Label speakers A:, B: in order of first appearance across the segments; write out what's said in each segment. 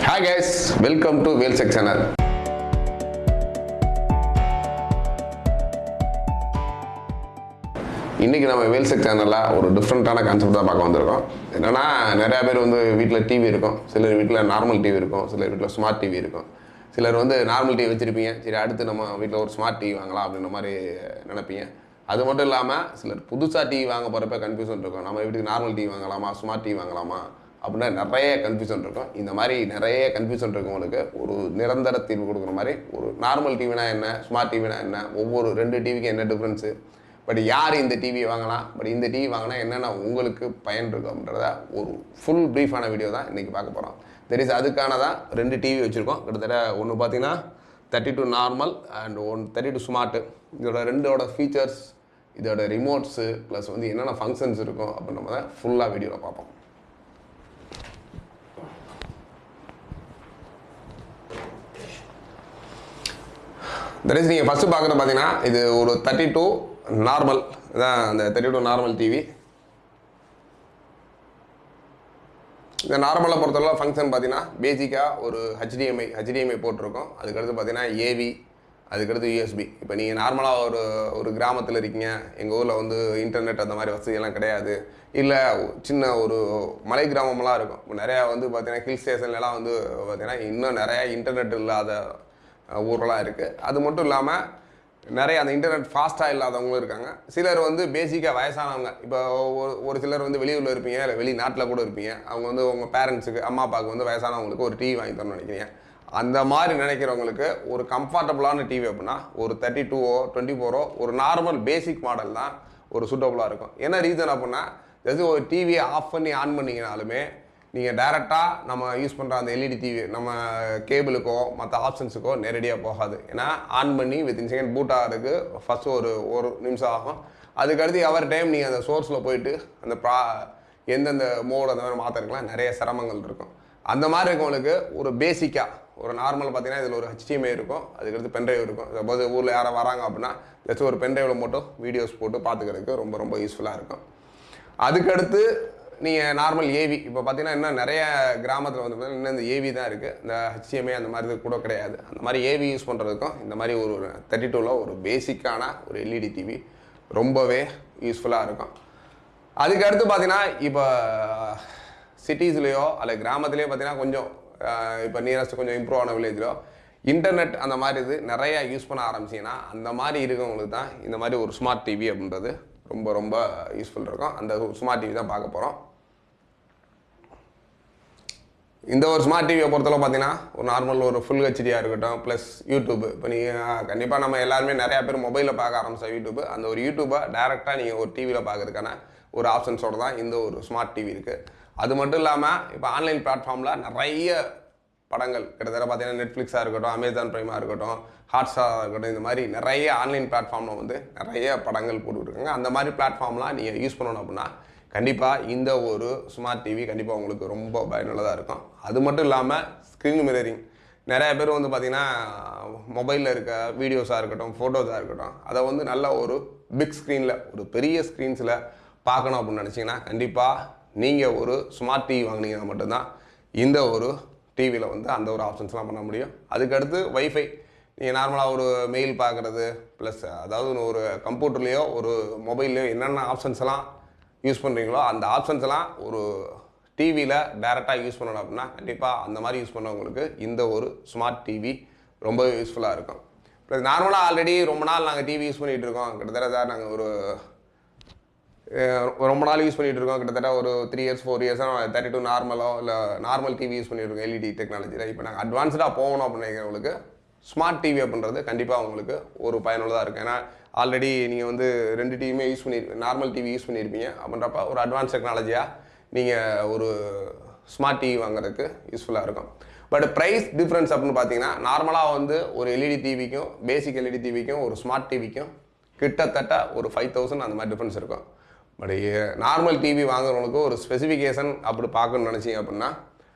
A: Hi guys, welcome to Wheelsec channel. இன்றைக்கி நம்ம வேல்செக் சேனலில் ஒரு டிஃப்ரெண்ட்டான கான்செப்ட் தான் பார்க்க வந்திருக்கோம். என்னென்னா நிறையா பேர் வந்து வீட்டில் டிவி இருக்கும், சிலர் வீட்டில் நார்மல் டிவி இருக்கும், சிலர் வீட்டில் ஸ்மார்ட் டிவி இருக்கும். சிலர் வந்து நார்மல் டிவி வச்சுருப்பீங்க, சரி அடுத்து நம்ம வீட்டில் ஒரு ஸ்மார்ட் டிவி வாங்கலாம் அப்படின்ற மாதிரி நினைப்பீங்க. அது மட்டும் இல்லாமல் சிலர் புதுசாக டிவி வாங்க போகிறப்ப கன்ஃபியூஷன் இருக்கும், நம்ம வீட்டுக்கு நார்மல் டிவி வாங்கலாமா ஸ்மார்ட் டிவி வாங்கலாமா அப்படின்னா நிறைய கன்ஃபியூஷன் இருக்கும். இந்த மாதிரி நிறைய கன்ஃபியூஷன் இருக்கவங்களுக்கு ஒரு நிரந்தர தீர்வு கொடுக்குற மாதிரி ஒரு நார்மல் டிவினா என்ன, ஸ்மார்ட் டிவினா என்ன, ஒவ்வொரு ரெண்டு டிவிக்கு என்ன டிஃப்ரென்ஸு, பட் யார் இந்த டிவியை வாங்கலாம், பட் இந்த டிவி வாங்கினா என்னென்ன உங்களுக்கு பயன் இருக்கும் அப்படின்றத ஒரு ஃபுல் ப்ரீஃபான வீடியோ தான் இன்றைக்கி பார்க்க போகிறோம். தெரியுது, அதுக்கான தான் ரெண்டு டிவி வச்சுருக்கோம். கிட்டத்தட்ட ஒன்று பார்த்தீங்கன்னா 32 நார்மல் அண்ட் 32 ஸ்மார்ட்டு. இதோட ரெண்டோட ஃபீச்சர்ஸ், இதோட ரிமோட்ஸு ப்ளஸ் வந்து என்னென்ன ஃபங்க்ஷன்ஸ் இருக்கும் அப்படின்னு நம்ம தான் ஃபுல்லாக வீடியோவில் பார்ப்போம். தெரியுது, நீங்கள் ஃபஸ்ட்டு பார்க்குறது பார்த்தீங்கன்னா இது ஒரு 32 நார்மல் இதான், அந்த 32 நார்மல் டிவி. இந்த நார்மலாக பொறுத்தவரை ஃபங்க்ஷன் பார்த்தீங்கன்னா பேசிக்காக ஒரு ஹெச்டிஎம்ஐ போட்டிருக்கோம். அதுக்கடுத்து பார்த்தீங்கன்னா ஏவி, அதுக்கடுத்து யூஎஸ்பி. இப்போ நீங்கள் நார்மலாக ஒரு கிராமத்தில் இருக்கீங்க, எங்கள் ஊரில் வந்து இன்டர்நெட் அந்த மாதிரி வசதியெல்லாம் கிடையாது, இல்லை சின்ன ஒரு மலை கிராமமெல்லாம் இருக்கும். இப்போ நிறையா வந்து பார்த்தீங்கன்னா ஹில் ஸ்டேஷன்லலாம் வந்து பார்த்தீங்கன்னா இன்னும் நிறையா இன்டர்நெட் இல்லாத ஊரெலாம் இருக்குது. அது மட்டும் இல்லாமல் நிறைய அந்த இன்டர்நெட் ஃபாஸ்ட்டாக இல்லாதவங்களும் இருக்காங்க. சிலர் வந்து பேசிக்காக வயசானவங்க, இப்போ ஒரு சிலர் வந்து வெளியூரில் இருப்பீங்க, இல்லை வெளிநாட்டில் கூட இருப்பீங்க. அவங்க வந்து உங்கள் பேரண்ட்ஸுக்கு, அம்மா அப்பாவுக்கு வந்து வயசானவங்களுக்கு ஒரு டிவி வாங்கி தரணும்னு நினைக்கிறீங்க. அந்த மாதிரி நினைக்கிறவங்களுக்கு ஒரு கம்ஃபர்டபுளான டிவி அப்படின்னா ஒரு 32ஓ 24ஓ ஒரு நார்மல் பேசிக் மாடல் தான் ஒரு சூட்டபுளாக இருக்கும். என்ன ரீசன் அப்படின்னா, ஜஸ்ட் ஒரு டிவியை ஆஃப் பண்ணி ஆன் பண்ணிங்கனாலுமே நீங்கள் டைரெக்டாக நம்ம யூஸ் பண்ணுற அந்த எல்இடி டிவி நம்ம கேபிளுக்கோ மற்ற ஆப்ஷன்ஸுக்கோ நேரடியாக போகாது. ஏன்னா ஆன் பண்ணி வித்தின் செகண்ட் பூட் ஆகிறதுக்கு ஃபஸ்ட்டு ஒரு நிமிஷம் ஆகும். அதுக்கடுத்து எவர் டைம் நீங்கள் அந்த சோர்ஸில் போயிட்டு அந்த எந்தெந்த மோடு அந்த மாதிரி மாற்றுறதுக்குலாம் நிறைய சிரமங்கள் இருக்கும். அந்த மாதிரி இருக்கவங்களுக்கு ஒரு பேசிக்காக ஒரு நார்மல் பார்த்தீங்கன்னா இதில் ஒரு ஹெச்டிஎம்ஐ இருக்கும், அதுக்கடுத்து பென்ட்ரைவ் இருக்கும். சப்போஸ் ஊரில் யாரும் வராங்க அப்படின்னா ஜஸ்ட் ஒரு பென்ட்ரைவில் மட்டும் வீடியோஸ் போட்டு பார்த்துக்கிறதுக்கு ரொம்ப ரொம்ப யூஸ்ஃபுல்லாக இருக்கும். அதுக்கடுத்து நீங்கள் நார்மல் ஏவி, இப்போ பார்த்தீங்கன்னா இன்னும் நிறைய கிராமத்தில் வந்து இன்னும் இந்த ஏவி தான் இருக்குது, இந்த ஹெச்டிஎம்ஐ அந்த மாதிரி கூட கிடையாது. அந்த மாதிரி ஏவி யூஸ் பண்ணுறதுக்கும் இந்த மாதிரி ஒரு 32ல் ஒரு பேசிக்கான ஒரு எல்இடி டிவி ரொம்பவே யூஸ்ஃபுல்லாக இருக்கும். அதுக்கடுத்து பார்த்தீங்கன்னா இப்போ சிட்டிஸ்லேயோ அல்ல கிராமத்துலேயோ பார்த்தீங்கன்னா கொஞ்சம் இப்போ நியரஸ்ட் கொஞ்சம் இம்ப்ரூவ் ஆன வில்லேஜ்லையோ இன்டர்நெட் அந்த மாதிரி இது நிறையா யூஸ் பண்ண ஆரம்பிச்சிங்கன்னா அந்த மாதிரி இருக்கவங்களுக்கு தான் இந்த மாதிரி ஒரு ஸ்மார்ட் டிவி அப்படின்றது ரொம்ப ரொம்ப யூஸ்ஃபுல் இருக்கும். அந்த ஸ்மார்ட் டிவி தான் பார்க்க போகிறோம். இந்த ஒரு ஸ்மார்ட் டிவியை பொறுத்தளவு பார்த்தீங்கன்னா ஒரு நார்மல் ஒரு ஃபுல் ஹெச்டியாக இருக்கட்டும், ப்ளஸ் யூடியூப். இப்போ நீங்கள் கண்டிப்பாக நம்ம எல்லாருமே நிறையா பேர் மொபைலில் பார்க்க ஆரம்பிச்சா யூடியூப், அந்த ஒரு யூடியூப்பை டேரெக்டாக நீங்கள் ஒரு டிவியில் பார்க்கறதுக்கான ஒரு ஆப்ஷன்ஸோடு தான் இந்த ஒரு ஸ்மார்ட் டிவி இருக்குது. அது மட்டும் இல்லாமல் இப்போ ஆன்லைன் பிளாட்ஃபார்மில் நிறைய படங்கள் கிட்டத்தட்ட பார்த்தீங்கன்னா நெட்ஃப்ளிக்ஸாக இருக்கட்டும், அமேசான் ப்ரைமாக இருக்கட்டும், ஹாட்ஸ்டாராக இருக்கட்டும், இந்த மாதிரி நிறைய ஆன்லைன் பிளாட்ஃபார்மில் வந்து நிறைய படங்கள் போட்டுருக்காங்க. அந்த மாதிரி பிளாட்ஃபார்ம்லாம் நீங்கள் யூஸ் பண்ணணும் அப்படின்னா கண்டிப்பாக இந்த ஒரு ஸ்மார்ட் டிவி கண்டிப்பாக உங்களுக்கு ரொம்ப பயனுள்ளதாக இருக்கும். அது மட்டும் இல்லாமல் ஸ்க்ரீன் மிரரிங், நிறைய பேர் வந்து பார்த்திங்கன்னா மொபைலில் இருக்க வீடியோஸாக இருக்கட்டும், ஃபோட்டோஸாக இருக்கட்டும், அதை வந்து நல்ல ஒரு பிக் ஸ்க்ரீனில் ஒரு பெரிய ஸ்க்ரீன்ஸில் பார்க்கணும் அப்படின்னு நினச்சிங்கன்னா கண்டிப்பாக நீங்கள் ஒரு ஸ்மார்ட் டிவி வாங்கினீங்கன்னா மட்டும்தான் இந்த ஒரு டிவியில் வந்து அந்த ஒரு ஆப்ஷன்ஸ்லாம் பண்ண முடியும். அதுக்கடுத்து வைஃபை, நீங்கள் நார்மலாக ஒரு மெயில் பார்க்குறது ப்ளஸ் அதாவது ஒரு கம்ப்யூட்டர்லேயோ ஒரு மொபைல்லையோ என்னென்ன ஆப்ஷன்ஸ் எல்லாம் யூஸ் பண்ணுறீங்களோ அந்த ஆப்ஷன்ஸ் எல்லாம் ஒரு டிவியில் டைரெக்டாக யூஸ் பண்ணணும் அப்படின்னா கண்டிப்பாக அந்த மாதிரி யூஸ் பண்ணவங்களுக்கு இந்த ஒரு ஸ்மார்ட் டிவி ரொம்ப யூஸ்ஃபுல்லாக இருக்கும். ப்ளஸ் நார்மலாக ஆல்ரெடி ரொம்ப நாள் நாங்கள் டிவி யூஸ் பண்ணிகிட்டு இருக்கோம், கிட்டத்தட்ட நாங்கள் ரொம்ப நாள் யூஸ் பண்ணிகிட்டு இருக்கோம், கிட்டத்தட்ட ஒரு 3 இயர்ஸ் 4 இயர்ஸாக 32 நார்மலோ இல்லை நார்மல் டிவி யூஸ் பண்ணிட்டு இருக்கோம் எல்இடி டெக்னாலஜியில். இப்போ நாங்கள் அட்வான்ஸ்டாக போகணும் அப்படிங்கிறவங்களுக்கு ஸ்மார்ட் டிவி அப்படின்றது கண்டிப்பாக உங்களுக்கு ஒரு பயனுள்ளதாக இருக்கும். ஏன்னா ஆல்ரெடி நீங்கள் வந்து 2 டிவியுமே யூஸ் நார்மல் டிவி யூஸ் பண்ணியிருப்பீங்க அப்படின்றப்ப ஒரு அட்வான்ஸ் டெக்னாலஜியாக நீங்கள் ஒரு ஸ்மார்ட் டிவி வாங்குறதுக்கு யூஸ்ஃபுல்லாக இருக்கும். பட் ப்ரைஸ் டிஃப்ரென்ஸ் அப்படின்னு பார்த்தீங்கன்னா நார்மலாக வந்து ஒரு எல்இடி டிவிக்கும் பேசிக் எல்இடி டிவிக்கும் ஒரு ஸ்மார்ட் டிவிக்கும் கிட்டத்தட்ட ஒரு 5000 அந்த மாதிரி டிஃப்ரென்ஸ் இருக்கும். பட் நார்மல் டிவி வாங்குறவங்களுக்கு ஒரு ஸ்பெசிஃபிகேஷன் அப்படி பார்க்கணுன்னு நினச்சிங்க அப்படின்னா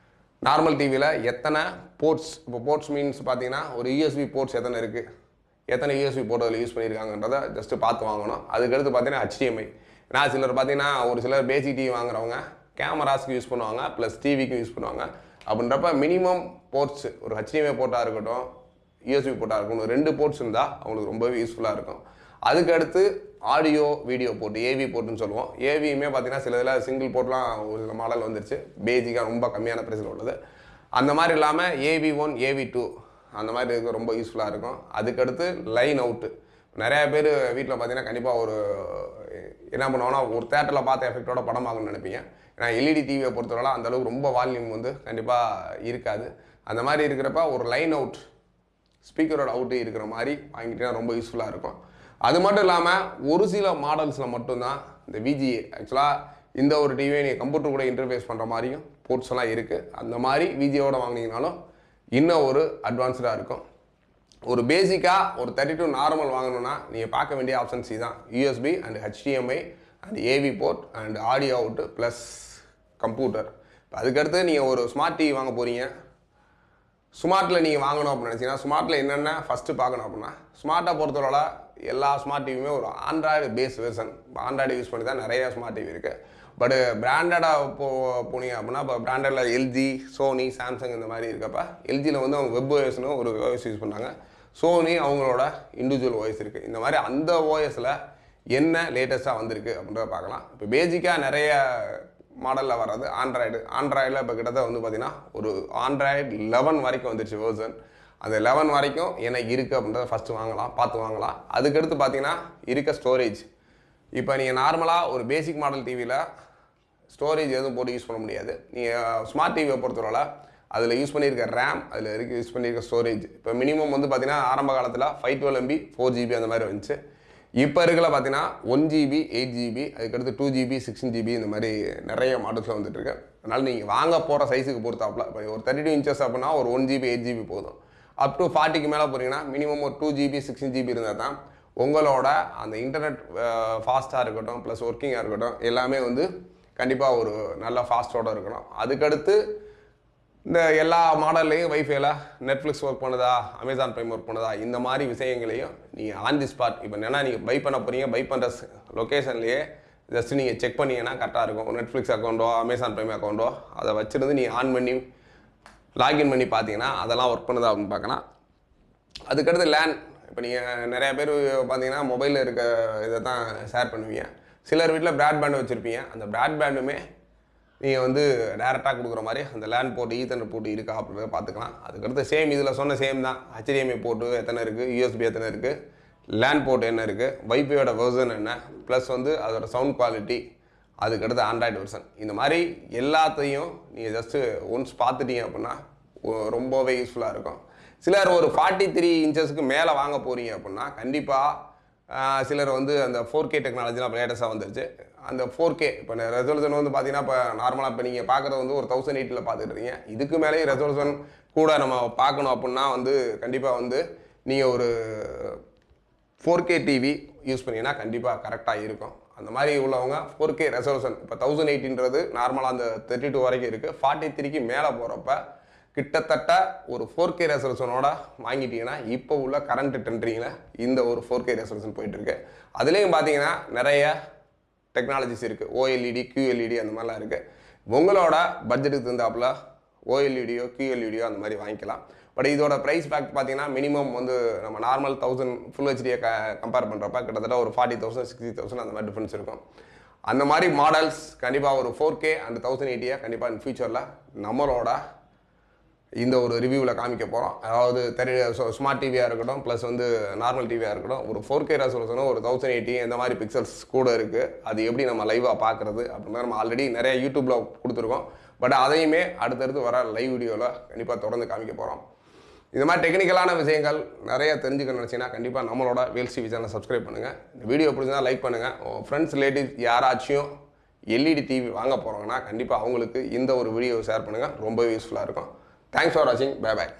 A: நார்மல் டிவியில் எத்தனை போர்ட்ஸ், இப்போ போர்ட்ஸ் மீன்ஸ் பார்த்தீங்கன்னா ஒரு யூஎஸ்பி போர்ட்ஸ் எத்தனை இருக்குது, எத்தனை யூஎஸ்பி போர்ட் அதில் யூஸ் பண்ணியிருக்காங்கன்றதை ஜஸ்ட்டு பார்த்து வாங்கணும். அதுக்கடுத்து பார்த்தீங்கன்னா ஹெச்டிஎம்ஐ. நான் சிலர் பார்த்தீங்கன்னா ஒரு சிலர் பேசிக் டிவி வாங்குறவங்க கேமராஸ்க்கு யூஸ் பண்ணுவாங்க, ப்ளஸ் டிவிக்கும் யூஸ் பண்ணுவாங்க. அப்படின்றப்ப மினிமம் போர்ட்ஸ் ஒரு HDMI போர்ட்டாக இருக்கட்டும், USB போர்ட்டாக இருக்கட்டும், 2 போர்ட்ஸ் இருந்தால் அவங்களுக்கு ரொம்பவே யூஸ்ஃபுல்லாக இருக்கும். அதுக்கடுத்து ஆடியோ வீடியோ போர்ட், ஏவி போர்ட்டுன்னு சொல்லுவோம். ஏவியுமே பார்த்தீங்கன்னா சில இதில் சிங்கிள் போர்ட்லாம் ஒரு சில மாடல் வந்துருச்சு, பேசிக்காக ரொம்ப கம்மியான ப்ரைஸில் உள்ளது. அந்த மாதிரி இல்லாமல் AV1 AV2 அந்த மாதிரி இருக்க ரொம்ப யூஸ்ஃபுல்லாக இருக்கும். அதுக்கடுத்து லைன் அவுட்டு. நிறையா பேர் வீட்டில் பார்த்தீங்கன்னா கண்டிப்பாக ஒரு என்ன பண்ணுவாங்கன்னா ஒரு தேட்டரில் பார்த்த எஃபெக்டோட படம் பார்க்கணும்னு நினைப்பீங்க. ஏன்னா எல்இடி டிவியை பொறுத்தவரை அந்தளவுக்கு ரொம்ப வால்யூம் வந்து கண்டிப்பாக இருக்காது. அந்த மாதிரி இருக்கிறப்ப ஒரு லைன் அவுட் ஸ்பீக்கரோட அவுட்டு இருக்கிற மாதிரி வாங்கிட்டீங்கன்னா ரொம்ப யூஸ்ஃபுல்லாக இருக்கும். அது மட்டும் இல்லாமல் ஒரு சில மாடல்ஸில் மட்டும்தான் இந்த VGA ஆக்சுவலாக இந்த ஒரு டிவியை நீங்கள் கம்ப்யூட்டர் கூட இன்டர்ஃபேஸ் பண்ணுற மாதிரியும் போர்ட்ஸ் எல்லாம் இருக்குது. அந்த மாதிரி VGAவோட வாங்கினீங்கனாலும் இன்னும் ஒரு அட்வான்ஸ்டாக இருக்கும். ஒரு பேசிக்காக ஒரு 32 நார்மல் வாங்கணும்னா நீங்கள் பார்க்க வேண்டிய ஆப்ஷன்ஸ் தான். USB and HDMI and AV port and audio out plus computer. இப்போ அதுக்கடுத்து நீங்கள் ஒரு ஸ்மார்ட் டிவி வாங்க போகிறீங்க. ஸ்மார்ட்டில் நீங்கள் வாங்கணும் அப்படின்னு நினச்சிங்கன்னா ஸ்மார்ட்டில் என்னென்ன ஃபஸ்ட்டு பார்க்கணும் அப்படின்னா, ஸ்மார்ட்டாக பொறுத்தவரை எல்லா ஸ்மார்ட் டிவியுமே ஒரு ஆண்ட்ராய்டு பேஸ் வெர்ஷன். இப்போ ஆண்ட்ராய்டு யூஸ் பண்ணி தான் நிறைய ஸ்மார்ட் டிவி இருக்குது. பட் பிராண்டடாக போனீங்க அப்படின்னா இப்போ பிராண்டடில் LG, சோனி, சாம்சங் இந்த மாதிரி இருக்கப்போ LGயில் வந்து அவங்க வெப் ஓஎஸ்னு ஒரு ஓஎஸ் யூஸ் பண்ணாங்க. சோனி அவங்களோட இண்டிவிஜுவல் ஓஎஸ் இருக்குது. இந்த மாதிரி அந்த ஓஎஸில் என்ன லேட்டஸ்ட்டாக வந்திருக்கு அப்படின்றத பார்க்கலாம். இப்போ பேசிக்காக நிறைய மாடலில் வர்றது ஆண்ட்ராய்டில் இப்போ கிட்டத்தட்ட வந்து பார்த்திங்கன்னா ஒரு ஆண்ட்ராய்டு 11 வரைக்கும் வந்துருச்சு வேர்ஷன். அந்த 11 வரைக்கும் என்ன இருக்குது அப்படின்றத ஃபஸ்ட்டு பார்த்து வாங்கலாம். அதுக்கடுத்து பார்த்திங்கன்னா இருக்க ஸ்டோரேஜ். இப்போ நீங்கள் நார்மலாக ஒரு பேசிக் மாடல் டிவியில் ஸ்டோரேஜ் எதுவும் போட்டு யூஸ் பண்ண முடியாது. நீங்கள் ஸ்மார்ட் டிவியை பொறுத்தவரை அதில் யூஸ் பண்ணியிருக்க ரேம், அதில் யூஸ் பண்ணியிருக்க ஸ்டோரேஜ் இப்போ மினிமம் வந்து பார்த்திங்கன்னா ஆரம்ப காலத்தில் 512 MB 4GB அந்த மாதிரி வந்துச்சு. இப்போ இருக்கிற பார்த்தீங்கன்னா 1GB 8GB அதுக்கடுத்து 2GB 16GB இந்த மாதிரி நிறைய மாடல்ஸில் வந்துட்டுருக்கு. அதனால் நீங்கள் வாங்க போகிற சைஸுக்கு பொறுத்தாப்புல இப்போ ஒரு 32 இன்ச்சஸ் அப்படின்னா ஒரு 1GB 8GB போதும். அப் டு 40க்கு மேலே போகிறீங்கன்னா மினிமம் ஒரு 2GB 16GB இருந்தால் தான் உங்களோட அந்த இன்டர்நெட் ஃபாஸ்ட்டாக இருக்கட்டும் ப்ளஸ் ஒர்க்கிங்காக இருக்கட்டும் எல்லாமே வந்து கண்டிப்பாக ஒரு நல்ல ஃபாஸ்ட்டோடு இருக்கணும். அதுக்கடுத்து இந்த எல்லா மாடல்லையும் வைஃபைல நெட்ஃப்ளிக்ஸ் ஒர்க் பண்ணுதா, அமேசான் ப்ரைம் ஒர்க் பண்ணுதா, இந்த மாதிரி விஷயங்களையும் நீங்கள் ஆன் தி ஸ்பாட் இப்போ என்னென்னா நீங்கள் பை பண்ண போகிறீங்க, பை பண்ணுற லொக்கேஷன்லேயே ஜஸ்ட் நீங்கள் செக் பண்ணிங்கன்னா கரெக்டாக இருக்கும். நெட்ஃப்ளிக்ஸ் அக்கௌண்ட்டோ அமேசான் ப்ரைம் அக்கௌண்ட்டோ அதை வச்சுருந்து நீங்கள் ஆன் பண்ணி லாகின் பண்ணி பார்த்தீங்கன்னா அதெல்லாம் ஒர்க் பண்ணுதா அப்படின்னு பார்க்கலாம். அதுக்கடுத்து லேன். இப்போ நீங்கள் நிறையா பேர் பார்த்தீங்கன்னா மொபைலில் இருக்க இதை தான் ஷேர் பண்ணுவீங்க. சிலர் வீட்டில் ப்ராட்பேண்ட் வச்சுருப்பீங்க. அந்த ப்ராட்பேண்டுமே நீங்கள் வந்து டேரெக்டாக கொடுக்குற மாதிரி அந்த லேண்ட் போர்ட்டு ஈத்தர்நெட் போர்ட்டு இருக்கா அப்படின்றத பார்த்துக்கலாம். அதுக்கடுத்து சேம் இதில் சொன்ன சேம் தான். HDMI போர்ட்டு எத்தனை இருக்குது, USB எத்தனை இருக்குது, லேண்ட் போர்ட் என்ன இருக்குது, வைஃபையோட வெர்ஷன் என்ன, ப்ளஸ் வந்து அதோட சவுண்ட் குவாலிட்டி, அதுக்கடுத்து ஆண்ட்ராய்டு வெர்ஷன், இந்த மாதிரி எல்லாத்தையும் நீங்கள் ஜஸ்ட்டு ஒன்ஸ் பார்த்துட்டீங்க அப்படின்னா ரொம்பவே யூஸ்ஃபுல்லாக இருக்கும். சிலர் ஒரு 43 இன்ச்சஸ்க்கு மேலே வாங்க போகிறீங்க அப்படின்னா கண்டிப்பாக சிலர் வந்து அந்த 4K டெக்னாலஜிலாம் லேட்டஸ்ட்டாக வந்துருச்சு. அந்த 4K இப்போ ரெசல்யூஷன் வந்து பார்த்தீங்கன்னா இப்போ நார்மலாக இப்போ நீங்கள் பார்க்குறது வந்து ஒரு 1080 பார்த்துட்டு இருக்கீங்க. இதுக்கு மேலேயே ரெசல்யூஷன் கூட நம்ம பார்க்கணும் அப்படின்னா வந்து கண்டிப்பாக வந்து நீங்கள் ஒரு 4K டிவி யூஸ் பண்ணிங்கன்னா கண்டிப்பாக கரெக்டாக இருக்கும். அந்த மாதிரி உள்ளவங்க 4K ரெசல்யூஷன் இப்போ 1080ன்றது நார்மலாக அந்த 32 வரைக்கும் இருக்குது. 43க்கு மேலே போகிறப்ப கிட்டத்தட்ட ஒரு 4K ரெசல்யூஷனோட வாங்கிட்டீங்கன்னா இப்போ உள்ள கரண்ட் ட்ரெண்டிங்கில் இந்த ஒரு 4K ரெசல்யூஷன் போயிட்டுருக்கு. அதுலேயும் பார்த்தீங்கன்னா நிறைய டெக்னாலஜிஸ் இருக்குது. OLED, QLED அந்த மாதிரிலாம் இருக்குது. உங்களோட பட்ஜெட்டுக்கு தகுந்தாப்புல OLEDயோ QLEDயோ அந்த மாதிரி வாங்கிக்கலாம். பட் இதோட ப்ரைஸ் பேக் பார்த்தீங்கன்னா மினிமம் வந்து நம்ம நார்மல் 1000 ஃபுல் ஹெச்டியை கம்பேர் பண்ணுறப்ப கிட்டத்தட்ட ஒரு 40,000 60,000 அந்த மாதிரி டிஃப்ரென்ஸ் இருக்கும். அந்த மாதிரி மாடல்ஸ் கண்டிப்பாக ஒரு 4K அண்ட் 1080 கண்டிப்பாக இன் ஃபியூச்சரில் நம்மளோட இந்த ஒரு ரிவ்யூவில் காமிக்க போகிறோம். அதாவது ஸ்மார்ட் டிவியாக இருக்கட்டும் ப்ளஸ் வந்து நார்மல் டிவியாக இருக்கட்டும் ஒரு 4K ரெசல்யூஷனும் ஒரு 1080 இந்த மாதிரி பிக்சல்ஸ் கூட இருக்குது. அது எப்படி நம்ம லைவாக பார்க்குறது அப்படின்னா நம்ம ஆல்ரெடி நிறைய யூடியூப்பில் கொடுத்துருக்கோம். பட் அதையுமே அடுத்தடுத்து வர லைவ் வீடியோவில் கண்டிப்பாக தொடர்ந்து காமிக்க போகிறோம். இந்த மாதிரி டெக்னிக்கலான விஷயங்கள் நிறைய தெரிஞ்சுக்கணும்னு நினச்சிங்கன்னா கண்டிப்பாக நம்மளோட வேல்ஸ் டிவி சேனலை சப்ஸ்கிரைப் பண்ணுங்கள். இந்த வீடியோ பிடிச்சா லைக் பண்ணுங்கள். உங்கள் ஃப்ரெண்ட்ஸ் ரிலேட்டிவ்ஸ் யாராச்சும் LED டிவி வாங்க போகிறாங்கன்னா கண்டிப்பாக அவங்களுக்கு இந்த ஒரு வீடியோ ஷேர் பண்ணுங்கள். ரொம்பவே யூஸ்ஃபுல்லாக இருக்கும். Thanks for watching. Bye bye.